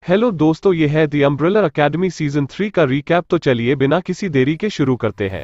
Hello दोस्तों, ये है द अम्ब्रेला अकेडमी सीजन 3 का रीकैप। तो चलिए बिना किसी देरी के शुरू करते हैं।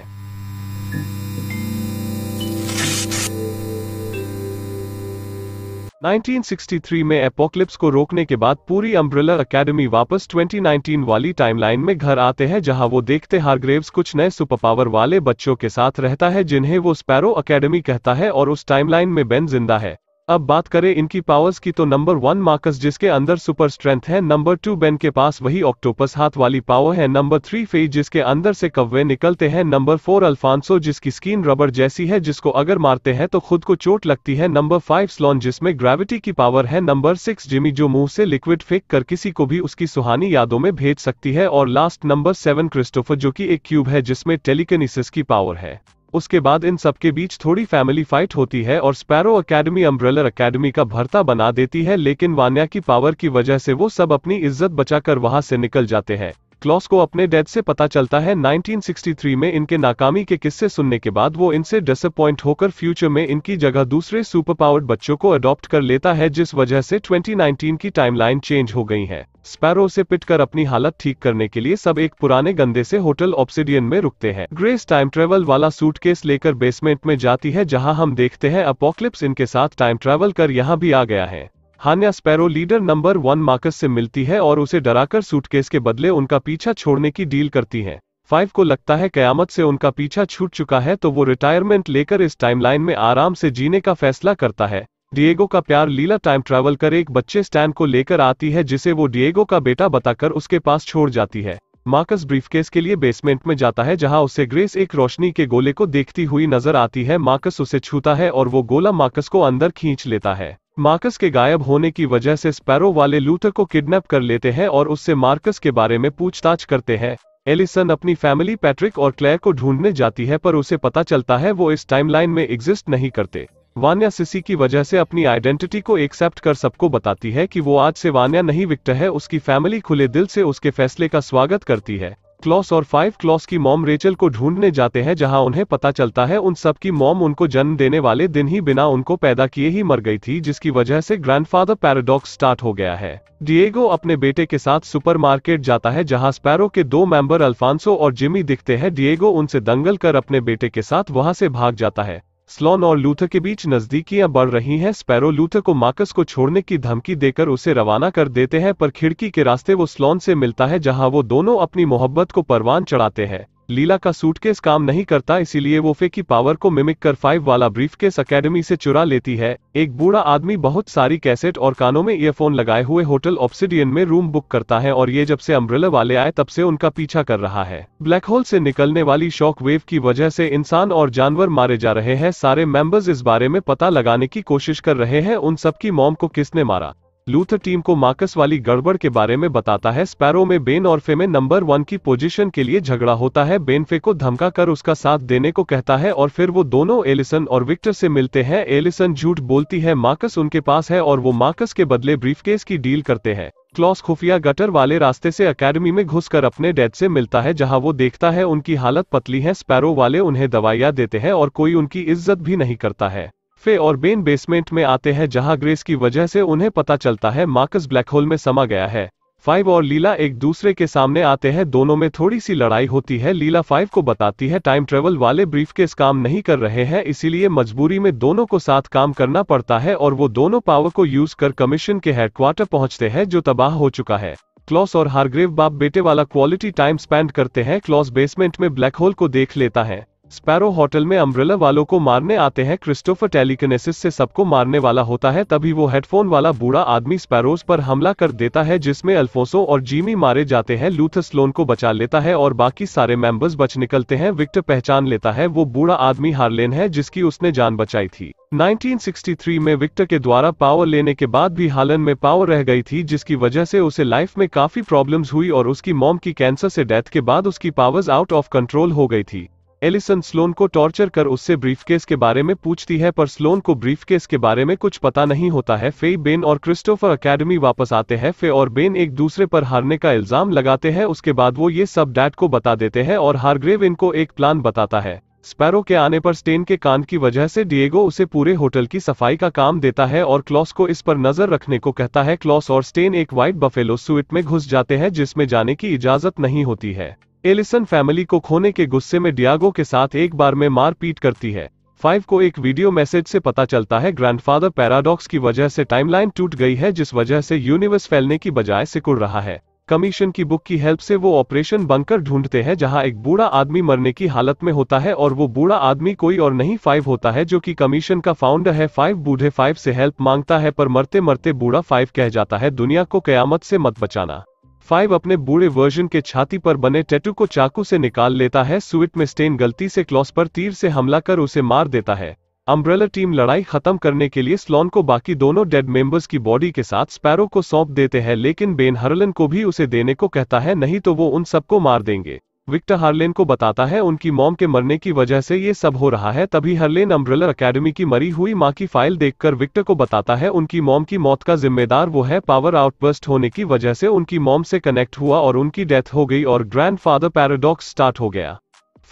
– 1963 में एपोक्लिप्स को रोकने के बाद पूरी अम्ब्रेला अकेडमी वापस 2019 वाली टाइमलाइन में घर आते हैं, जहां वो देखते हारग्रेव्स कुछ नए सुपर पावर वाले बच्चों के साथ रहता है जिन्हें वो स्पैरो अकेडमी कहता है, और उस टाइमलाइन में बेन जिंदा है। अब बात करें इनकी पावर्स की, तो नंबर 1 मार्कस, जिसके अंदर सुपर स्ट्रेंथ है। नंबर 2 बेन के पास वही ऑक्टोपस हाथ वाली पावर है। नंबर 3 फेई, जिसके अंदर से कव्वे निकलते हैं। नंबर 4 अल्फांसो, जिसकी स्किन रबर जैसी है, जिसको अगर मारते हैं तो खुद को चोट लगती है। नंबर 5 स्लॉन, जिसमें ग्रेविटी की पावर है। नंबर 6 जिमी, जो मुंह से लिक्विड फेंक कर किसी को भी उसकी सुहानी यादों में भेज सकती है। और लास्ट नंबर 7 क्रिस्टोफर, जो कि एक क्यूब है जिसमें टेलीकिनेसिस की पावर है। उसके बाद इन सबके बीच थोड़ी फैमिली फाइट होती है और स्पैरो अकेडमी अम्ब्रेला अकेडमी का भर्ता बना देती है, लेकिन वान्या की पावर की वजह से वो सब अपनी इज्जत बचाकर वहां से निकल जाते हैं। क्लॉस को अपने डैड से पता चलता है 1963 में इनके नाकामी के किस्से सुनने के बाद वो इनसे डिसअपॉइंट होकर फ्यूचर में इनकी जगह दूसरे सुपर पावर्ड बच्चों को अडॉप्ट कर लेता है, जिस वजह से 2019 की टाइमलाइन चेंज हो गई है। स्पैरो से पिटकर अपनी हालत ठीक करने के लिए सब एक पुराने गंदे से होटल ऑब्सिडियन में रुकते हैं। ग्रेस टाइम ट्रेवल वाला सूटकेस लेकर बेसमेंट में जाती है, जहां हम देखते हैं अपोक्लिप्स इनके साथ टाइम ट्रेवल कर यहां भी आ गया है। हान्या स्पैरो लीडर नंबर 1 मार्कस से मिलती है और उसे डराकर सूटकेस के बदले उनका पीछा छोड़ने की डील करती है। 5 को लगता है कयामत से उनका पीछा छूट चुका है, तो वो रिटायरमेंट लेकर इस टाइमलाइन में आराम से जीने का फैसला करता है। डिएगो का प्यार लीला टाइम ट्रैवल कर एक बच्चे स्टैन को लेकर आती है, जिसे वो डिएगो का बेटा बताकर उसके पास छोड़ जाती है। मार्कस ब्रीफकेस के लिए बेसमेंट में जाता है, जहां उसे ग्रेस एक रोशनी के गोले को देखती हुई नजर आती है। मार्कस उसे छूता है और वो गोला मार्कस को अंदर खींच लेता है। मार्कस के गायब होने की वजह से स्पैरो वाले लूथर को किडनैप कर लेते हैं और उससे मार्कस के बारे में पूछताछ करते हैं। एलिसन अपनी फैमिली पैट्रिक और क्लेयर को ढूंढने जाती है, पर उसे पता चलता है वो इस टाइमलाइन में एग्जिस्ट नहीं करते। वान्या सिसी की वजह से अपनी आइडेंटिटी को एक्सेप्ट कर सबको बताती है कि वो आज से वान्या नहीं विक्टर है। उसकी फैमिली खुले दिल से उसके फैसले का स्वागत करती है। क्लॉस और 5 क्लॉस की मॉम रेचल को ढूंढने जाते हैं, जहां उन्हें पता चलता है उन सब की मॉम उनको जन्म देने वाले दिन ही बिना उनको पैदा किए ही मर गई थी, जिसकी वजह से ग्रैंडफादर पैराडॉक्स स्टार्ट हो गया है। डिएगो अपने बेटे के साथ सुपरमार्केट जाता है, जहां स्पैरो के 2 मेंबर अल्फांसो और जिमी दिखते हैं। डिएगो उनसे दंगल कर अपने बेटे के साथ वहां से भाग जाता है। स्लॉन और लूथर के बीच नजदीकियां बढ़ रही हैं। स्पैरो लूथर को मार्कस को छोड़ने की धमकी देकर उसे रवाना कर देते हैं, पर खिड़की के रास्ते वो स्लॉन से मिलता है, जहां वो दोनों अपनी मोहब्बत को परवान चढ़ाते हैं। लीला का सूटकेस काम नहीं करता, इसीलिए वो फे की पावर को मिमिक कर 5 वाला ब्रीफकेस अकेडमी से चुरा लेती है। एक बूढ़ा आदमी बहुत सारी कैसेट और कानों में ईयरफोन लगाए हुए होटल ऑब्सिडियन में रूम बुक करता है, और ये जब से अम्ब्रेला वाले आए तब से उनका पीछा कर रहा है। ब्लैक होल से निकलने वाली शॉक वेव की वजह से इंसान और जानवर मारे जा रहे हैं। सारे मेंबर्स इस बारे में पता लगाने की कोशिश कर रहे हैं उन सबकी मॉम को किसने मारा। लूथर टीम को मार्कस वाली गड़बड़ के बारे में बताता है। स्पैरो में बेन और फे में नंबर 1 की पोजीशन के लिए झगड़ा होता है। बेन फे को धमका कर उसका साथ देने को कहता है और फिर वो दोनों एलिसन और विक्टर से मिलते हैं। एलिसन झूठ बोलती है, मार्कस उनके पास है और वो मार्कस के बदले ब्रीफकेस की डील करते हैं। क्लॉस खुफिया गटर वाले रास्ते से अकेडमी में घुसकर अपने डैड से मिलता है, जहां वो देखता है उनकी हालत पतली है। स्पैरो वाले उन्हें दवाइयां देते हैं और कोई उनकी इज्जत भी नहीं करता है। फे और बेन बेसमेंट में आते हैं, जहां ग्रेस की वजह से उन्हें पता चलता है मार्कस ब्लैक होल में समा गया है। 5 और लीला एक दूसरे के सामने आते हैं, दोनों में थोड़ी सी लड़ाई होती है। लीला 5 को बताती है टाइम ट्रेवल वाले ब्रीफकेस काम नहीं कर रहे हैं, इसीलिए मजबूरी में दोनों को साथ काम करना पड़ता है, और वो दोनों पावर को यूज कर कमीशन के हेडक्वार्टर पहुंचते हैं, जो तबाह हो चुका है। क्लॉस और हारग्रेव बाप बेटे वाला क्वालिटी टाइम स्पेंड करते हैं। क्लॉस बेसमेंट में ब्लैक होल को देख लेता है। स्पैरो होटल में अम्ब्रेला वालों को मारने आते हैं। क्रिस्टोफर टेलीकिनेसिस से सबको मारने वाला होता है, तभी वो हेडफोन वाला बूढ़ा आदमी स्पैरोस पर हमला कर देता है, जिसमें अल्फोंसो और जिमी मारे जाते हैं। लूथर स्लोन को बचा लेता है और बाकी सारे मेंबर्स बच निकलते हैं। विक्टर पहचान लेता है वो बूढ़ा आदमी हार्लेन है, जिसकी उसने जान बचाई थी। 1963 में विक्टर के द्वारा पावर लेने के बाद भी हार्लेन में पावर रह गई थी, जिसकी वजह से उसे लाइफ में काफी प्रॉब्लम्स हुई और उसकी मॉम की कैंसर से डेथ के बाद उसकी पावर्स आउट ऑफ कंट्रोल हो गई थी। एलिसन स्लोन को टॉर्चर कर उससे ब्रीफकेस के बारे में पूछती है, पर स्लोन को ब्रीफकेस के बारे में कुछ पता नहीं होता है। फे, बेन और क्रिस्टोफर अकेडमी वापस आते हैं। फे और बेन एक दूसरे पर हारने का इल्जाम लगाते हैं। उसके बाद वो ये सब डैड को बता देते हैं और हारग्रेव इनको एक प्लान बताता है। स्पैरो के आने पर स्टेन के कान की वजह से डिएगो उसे पूरे होटल की सफाई का काम देता है और क्लॉस को इस पर नजर रखने को कहता है। क्लॉस और स्टेन एक व्हाइट बफेलो सूट में घुस जाते हैं जिसमें जाने की इजाजत नहीं होती है। एलिसन फैमिली को खोने के गुस्से में डिएगो के साथ एक बार में मारपीट करती है। 5 को एक वीडियो मैसेज से पता चलता है ग्रैंडफादर पैराडॉक्स की वजह से टाइमलाइन टूट गई है, जिस वजह से यूनिवर्स फैलने की बजाय सिकुड़ रहा है। कमीशन की बुक की हेल्प से वो ऑपरेशन बंकर ढूंढते हैं जहां एक बूढ़ा आदमी मरने की हालत में होता है और वो बूढ़ा आदमी कोई और नहीं 5 होता है जो कि कमीशन का फाउंडर है। 5 बूढ़े 5 से हेल्प मांगता है पर मरते मरते बूढ़ा 5 कह जाता है दुनिया को कयामत से मत बचाना। 5 अपने बूढ़े वर्जन के छाती पर बने टैटू को चाकू से निकाल लेता है। सूट में स्टेन गलती से क्लॉस पर तीर से हमला कर उसे मार देता है। अम्ब्रेला टीम लड़ाई खत्म करने के लिए स्लोन को बाकी दोनों डेड मेंबर्स की बॉडी के साथ स्पैरो को सौंप देते हैं, लेकिन बेन हार्लेन को भी उसे देने को कहता है, नहीं तो वो उन सबको मार देंगे। विक्टर हार्लेन को बताता है उनकी मॉम के मरने की वजह से ये सब हो रहा है। तभी हार्लेन अम्ब्रेला अकेडमी की मरी हुई मां की फाइल देखकर विक्टर को बताता है उनकी मॉम की मौत का जिम्मेदार वो है। पावर आउटबर्स्ट होने की वजह से उनकी मॉम से कनेक्ट हुआ और उनकी डेथ हो गई और ग्रैंडफादर पैराडॉक्स स्टार्ट हो गया।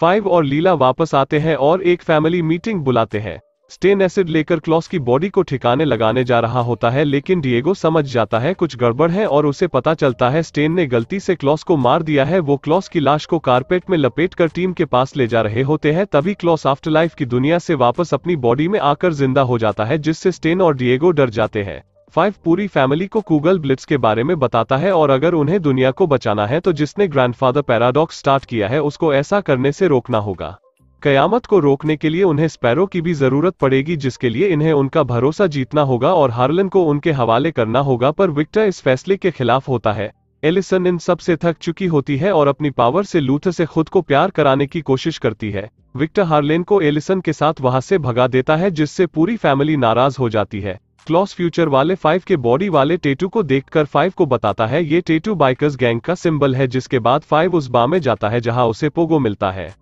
5 और लीला वापस आते हैं और एक फैमिली मीटिंग बुलाते हैं। स्टेन एसिड लेकर क्लॉस की बॉडी को ठिकाने लगाने जा रहा होता है, लेकिन डिएगो समझ जाता है कुछ गड़बड़ है और उसे पता चलता है स्टेन ने गलती से क्लॉस को मार दिया है। वो क्लॉस की लाश को कारपेट में लपेटकर टीम के पास ले जा रहे होते हैं। तभी क्लॉस आफ्टरलाइफ की दुनिया से वापस अपनी बॉडी में आकर जिंदा हो जाता है, जिससे स्टेन और डिएगो डर जाते हैं। 5 पूरी फैमिली को कूगल ब्लिट्स के बारे में बताता है और अगर उन्हें दुनिया को बचाना है तो जिसने ग्रैंडफादर पैराडॉक्स स्टार्ट किया है उसको ऐसा करने से रोकना होगा। कयामत को रोकने के लिए उन्हें स्पैरो की भी जरूरत पड़ेगी, जिसके लिए इन्हें उनका भरोसा जीतना होगा और हार्लेन को उनके हवाले करना होगा। पर विक्टर इस फैसले के खिलाफ होता है। एलिसन इन सब से थक चुकी होती है और अपनी पावर से लूथर से खुद को प्यार कराने की कोशिश करती है। विक्टर हार्लेन को एलिसन के साथ वहां से भगा देता है, जिससे पूरी फैमिली नाराज हो जाती है। क्लॉस फ्यूचर वाले 5 के बॉडी वाले टेटू को देखकर 5 को बताता है ये टेटू बाइकर्स गैंग का सिंबल है, जिसके बाद 5 उस बार में जाता है जहां उसे पोगो मिलता है।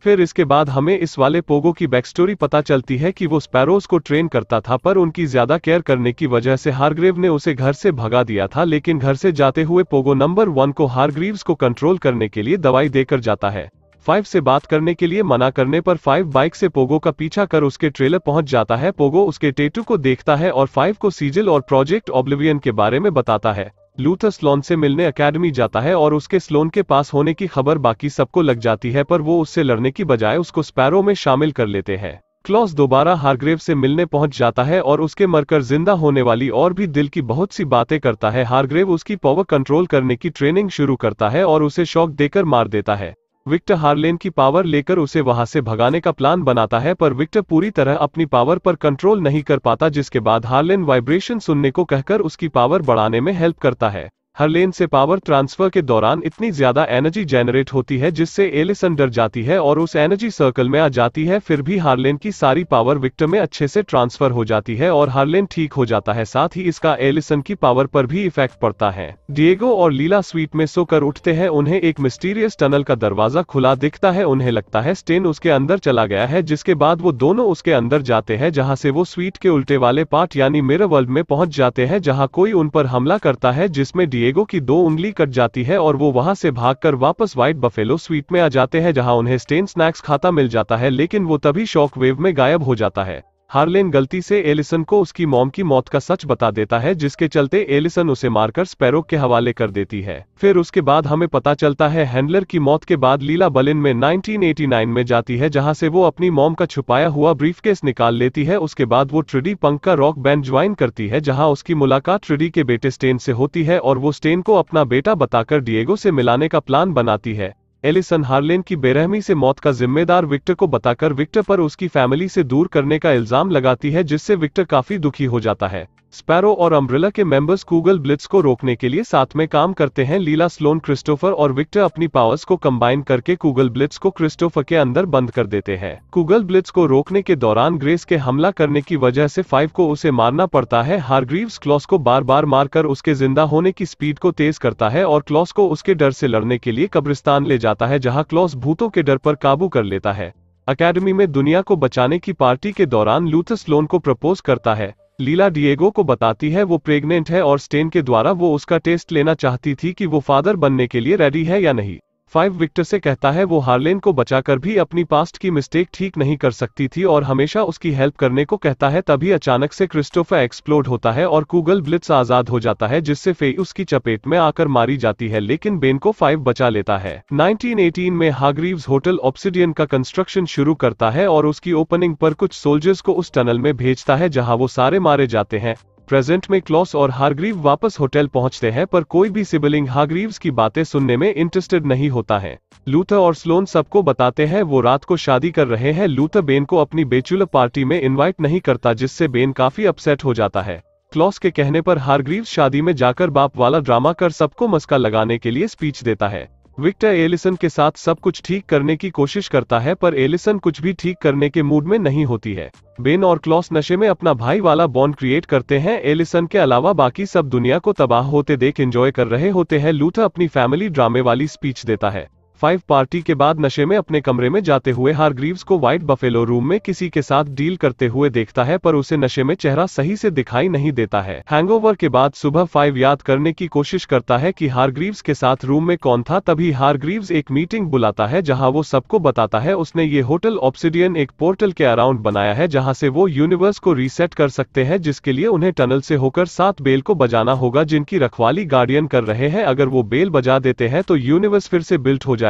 फिर इसके बाद हमें इस वाले पोगो की बैकस्टोरी पता चलती है कि वो स्पैरोज को ट्रेन करता था, पर उनकी ज्यादा केयर करने की वजह से हारग्रेव ने उसे घर से भगा दिया था। लेकिन घर से जाते हुए पोगो नंबर 1 को हारग्रीव्स को कंट्रोल करने के लिए दवाई देकर जाता है। 5 से बात करने के लिए मना करने पर 5 बाइक से पोगो का पीछा कर उसके ट्रेलर पहुंच जाता है। पोगो उसके टेटू को देखता है और 5 को सीजल और प्रोजेक्ट ऑब्लिवियन के बारे में बताता है। लूथर स्लोन से मिलने अकेडमी जाता है और उसके स्लोन के पास होने की खबर बाकी सबको लग जाती है, पर वो उससे लड़ने की बजाय उसको स्पैरो में शामिल कर लेते हैं। क्लॉस दोबारा हारग्रेव से मिलने पहुंच जाता है और उसके मरकर जिंदा होने वाली और भी दिल की बहुत सी बातें करता है। हारग्रेव उसकी पावर कंट्रोल करने की ट्रेनिंग शुरू करता है और उसे शॉक देकर मार देता है। विक्टर हार्लेन की पावर लेकर उसे वहां से भगाने का प्लान बनाता है, पर विक्टर पूरी तरह अपनी पावर पर कंट्रोल नहीं कर पाता, जिसके बाद हार्लेन वाइब्रेशन सुनने को कहकर उसकी पावर बढ़ाने में हेल्प करता है। हार्लेन से पावर ट्रांसफर के दौरान इतनी ज्यादा एनर्जी जेनरेट होती है जिससे एलिसन डर जाती है और उस एनर्जी सर्कल में आ जाती है। फिर भी हार्लेन की सारी पावर विक्टर में अच्छे से ट्रांसफर हो जाती है और हार्लेन ठीक हो जाता है। साथ ही इसका एलिसन की पावर पर भी इफेक्ट पड़ता है। डिएगो और लीला स्वीट में सोकर उठते हैं। उन्हें एक मिस्टीरियस टनल का दरवाजा खुला दिखता है। उन्हें लगता है स्टेन उसके अंदर चला गया है, जिसके बाद वो दोनों उसके अंदर जाते हैं, जहां से वो स्वीट के उल्टे वाले पार्ट यानी मिरर वर्ल्ड में पहुंच जाते हैं, जहां कोई उन पर हमला करता है जिसमें डिएगो की 2 उंगली कट जाती है और वो वहां से भागकर वापस व्हाइट बफेलो स्वीट में आ जाते हैं, जहां उन्हें स्टेन स्नैक्स खाता मिल जाता है, लेकिन वो तभी शॉक वेव में गायब हो जाता है। हार्लेन गलती से एलिसन को उसकी मॉम की मौत का सच बता देता है, जिसके चलते एलिसन उसे मारकर स्पैरो के हवाले कर देती है। फिर उसके बाद हमें पता चलता है हैंडलर की मौत के बाद लीला बर्लिन में 1989 में जाती है, जहां से वो अपनी मॉम का छुपाया हुआ ब्रीफकेस निकाल लेती है। उसके बाद वो ट्रिडी पंक का रॉक बैंड ज्वाइन करती है, जहां उसकी मुलाकात ट्रिडी के बेटे स्टेन से होती है और वो स्टेन को अपना बेटा बताकर डिएगो से मिलाने का प्लान बनाती है। एलिसन हार्लेन की बेरहमी से मौत का जिम्मेदार विक्टर को बताकर विक्टर पर उसकी फैमिली से दूर करने का इल्जाम लगाती है, जिससे विक्टर काफी दुखी हो जाता है। स्पैरो और अम्ब्रेला के मेंबर्स कूगल ब्लिट्स को रोकने के लिए साथ में काम करते हैं। लीला, स्लोन, क्रिस्टोफर और विक्टर अपनी पावर्स को कंबाइन करके कूगल ब्लिट्स को क्रिस्टोफर के अंदर बंद कर देते हैं। कूगल ब्लिट्स को रोकने के दौरान ग्रेस के हमला करने की वजह से 5 को उसे मारना पड़ता है। हारग्रीव्स क्लॉस को बार बार मारकर उसके जिंदा होने की स्पीड को तेज करता है और क्लॉस को उसके डर से लड़ने के लिए कब्रिस्तान ले जाता है, जहां क्लॉस भूतों के डर पर काबू कर लेता है। अकेडमी में दुनिया को बचाने की पार्टी के दौरान लूथर स्लोन को प्रपोज करता है। लीला डिएगो को बताती है वो प्रेग्नेंट है और स्टेन के द्वारा वो उसका टेस्ट लेना चाहती थी कि वो फादर बनने के लिए रेडी है या नहीं। 5 विक्टर से कहता है वो हार्लेन को बचाकर भी अपनी पास्ट की मिस्टेक ठीक नहीं कर सकती थी और हमेशा उसकी हेल्प करने को कहता है। तभी अचानक से क्रिस्टोफर एक्सप्लोड होता है और कूगल ब्लिट्स आजाद हो जाता है, जिससे फेई उसकी चपेट में आकर मारी जाती है, लेकिन बेन को 5 बचा लेता है। 1918 में हार्ग्रीव्स होटल ऑब्सिडियन का कंस्ट्रक्शन शुरू करता है और उसकी ओपनिंग पर कुछ सोल्जर्स को उस टनल में भेजता है जहां वो सारे मारे जाते हैं। प्रेजेंट में क्लॉस और हार्ग्रीव वापस होटल पहुंचते हैं, पर कोई भी सिबलिंग हार्ग्रीव्स की बातें सुनने में इंटरेस्टेड नहीं होता है। लूथर और स्लोन सबको बताते हैं वो रात को शादी कर रहे हैं। लूथर बेन को अपनी बैचलर पार्टी में इनवाइट नहीं करता, जिससे बेन काफी अपसेट हो जाता है। क्लॉस के कहने पर हार्ग्रीव्स शादी में जाकर बाप वाला ड्रामा कर सबको मस्का लगाने के लिए स्पीच देता है। विक्टर एलिसन के साथ सब कुछ ठीक करने की कोशिश करता है, पर एलिसन कुछ भी ठीक करने के मूड में नहीं होती है। बेन और क्लॉस नशे में अपना भाई वाला बॉन्ड क्रिएट करते हैं। एलिसन के अलावा बाकी सब दुनिया को तबाह होते देख एंजॉय कर रहे होते हैं। लूथर अपनी फैमिली ड्रामे वाली स्पीच देता है। 5 पार्टी के बाद नशे में अपने कमरे में जाते हुए हार्ग्रीव्स को व्हाइट बफेलो रूम में किसी के साथ डील करते हुए देखता है, पर उसे नशे में चेहरा सही से दिखाई नहीं देता है। हैंगओवर के बाद सुबह 5 याद करने की कोशिश करता है कि हार्ग्रीव्स के साथ रूम में कौन था। तभी हार्ग्रीव्स एक मीटिंग बुलाता है जहां वो सबको बताता है उसने ये होटल ऑब्सिडियन एक पोर्टल के अराउंड बनाया है जहां से वो यूनिवर्स को रीसेट कर सकते हैं, जिसके लिए उन्हें टनल से होकर 7 बेल को बजाना होगा, जिनकी रखवाली गार्डियन कर रहे हैं। अगर वो बेल बजा देते हैं तो यूनिवर्स फिर से बिल्ट हो जाएगा।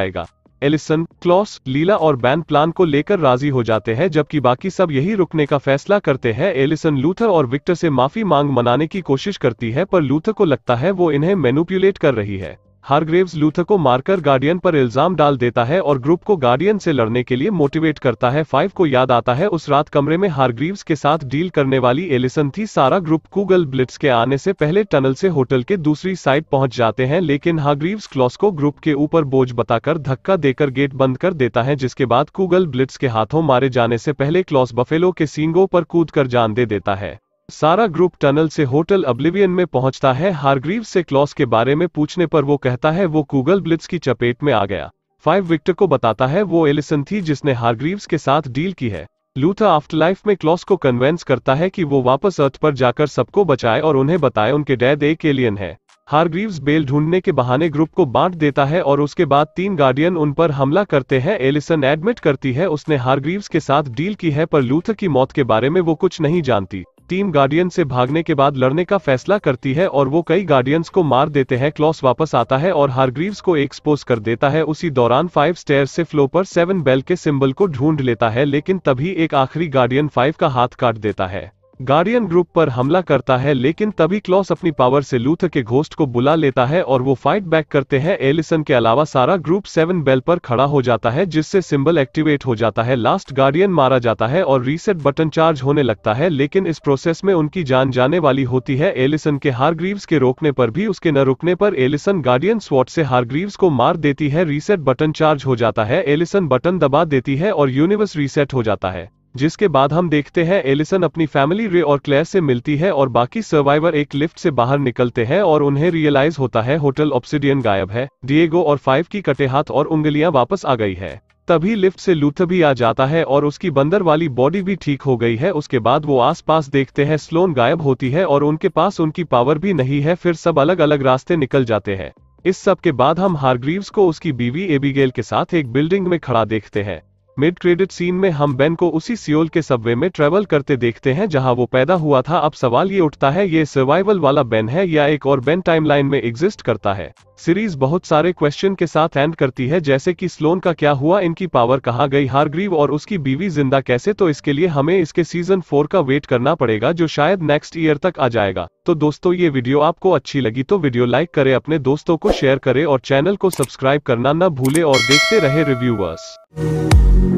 एलिसन, क्लॉस, लीला और बैन प्लान को लेकर राजी हो जाते हैं, जबकि बाकी सब यही रुकने का फैसला करते हैं। एलिसन लूथर और विक्टर से माफी मांग मनाने की कोशिश करती है, पर लूथर को लगता है वो इन्हें मैनिपुलेट कर रही है। हार्ग्रीव्स लूथर को मारकर गार्डियन पर इल्जाम डाल देता है और ग्रुप को गार्डियन से लड़ने के लिए मोटिवेट करता है। 5 को याद आता है उस रात कमरे में हार्ग्रीव्स के साथ डील करने वाली एलिसन थी। सारा ग्रुप कूगल ब्लिट्स के आने से पहले टनल से होटल के दूसरी साइड पहुंच जाते हैं, लेकिन हार्ग्रीव्स क्लॉस को ग्रुप के ऊपर बोझ बताकर धक्का देकर गेट बंद कर देता है, जिसके बाद कूगल ब्लिट्स के हाथों मारे जाने से पहले क्लॉस बफेलो के सींगों पर कूदकर जान दे देता है। सारा ग्रुप टनल से होटल ऑब्लिवियन में पहुंचता है। हार्ग्रीव्स से क्लॉस के बारे में पूछने पर वो कहता है वो कूगल ब्लिट्स की चपेट में आ गया। 5 विक्टर को बताता है वो एलिसन थी जिसने हार्ग्रीव्स के साथ डील की है। लूथर आफ्टरलाइफ में क्लॉस को कन्वेंस करता है कि वो वापस अर्थ पर जाकर सबको बचाए और उन्हें बताए उनके डैड एक एलियन है। हार्ग्रीव्स बेल ढूंढने के बहाने ग्रुप को बांट देता है और उसके बाद 3 गार्डियन उन पर हमला करते हैं। एलिसन एडमिट करती है उसने हार्ग्रीव्स के साथ डील की है, पर लूथर की मौत के बारे में वो कुछ नहीं जानती। टीम गार्डियन से भागने के बाद लड़ने का फैसला करती है और वो कई गार्डियंस को मार देते हैं। क्लॉस वापस आता है और हार्ग्रीव्स को एक्सपोज कर देता है। उसी दौरान 5 स्टेयर्स से फ्लो पर 7 बेल के सिंबल को ढूंढ लेता है, लेकिन तभी एक आखिरी गार्डियन 5 का हाथ काट देता है। गार्डियन ग्रुप पर हमला करता है, लेकिन तभी क्लॉस अपनी पावर से लूथर के घोस्ट को बुला लेता है और वो फाइट बैक करते हैं। एलिसन के अलावा सारा ग्रुप 7 बेल पर खड़ा हो जाता है, जिससे सिंबल एक्टिवेट हो जाता है। लास्ट गार्डियन मारा जाता है और रीसेट बटन चार्ज होने लगता है, लेकिन इस प्रोसेस में उनकी जान जाने वाली होती है। एलिसन के हार्ग्रीव्स के रोकने पर भी उसके न रुकने पर एलिसन गार्डियन स्वॉर्ड से हार्ग्रीव्स को मार देती है। रीसेट बटन चार्ज हो जाता है, एलिसन बटन दबा देती है और यूनिवर्स रीसेट हो जाता है, जिसके बाद हम देखते हैं एलिसन अपनी फैमिली रे और क्लेयर से मिलती है और बाकी सर्वाइवर एक लिफ्ट से बाहर निकलते हैं और उन्हें रियलाइज होता है होटल ऑब्सिडियन गायब है। डिएगो और 5 की कटे हाथ और उंगलियां वापस आ गई है। तभी लिफ्ट से लूथर भी आ जाता है और उसकी बंदर वाली बॉडी भी ठीक हो गई है। उसके बाद वो आसपास देखते हैं, स्लोन गायब होती है और उनके पास उनकी पावर भी नहीं है। फिर सब अलग अलग रास्ते निकल जाते हैं। इस सब के बाद हम हार्ग्रीव्स को उसकी बीवी एबिगेल के साथ एक बिल्डिंग में खड़ा देखते हैं। मिड क्रेडिट सीन में हम बेन को उसी सियोल के सबवे में ट्रेवल करते देखते हैं जहां वो पैदा हुआ था। अब सवाल ये उठता है, ये सर्वाइवल वाला बेन है या एक और बेन टाइमलाइन में एग्जिस्ट करता है। सीरीज बहुत सारे क्वेश्चन के साथ एंड करती है, जैसे कि स्लोन का क्या हुआ, इनकी पावर कहां गई, हार्ग्रीव और उसकी बीवी जिंदा कैसे। तो इसके लिए हमें इसके सीजन 4 का वेट करना पड़ेगा, जो शायद नेक्स्ट ईयर तक आ जाएगा। तो दोस्तों, ये वीडियो आपको अच्छी लगी तो वीडियो लाइक करें, अपने दोस्तों को शेयर करें और चैनल को सब्सक्राइब करना न भूले और देखते रहे रिव्यूअर्स।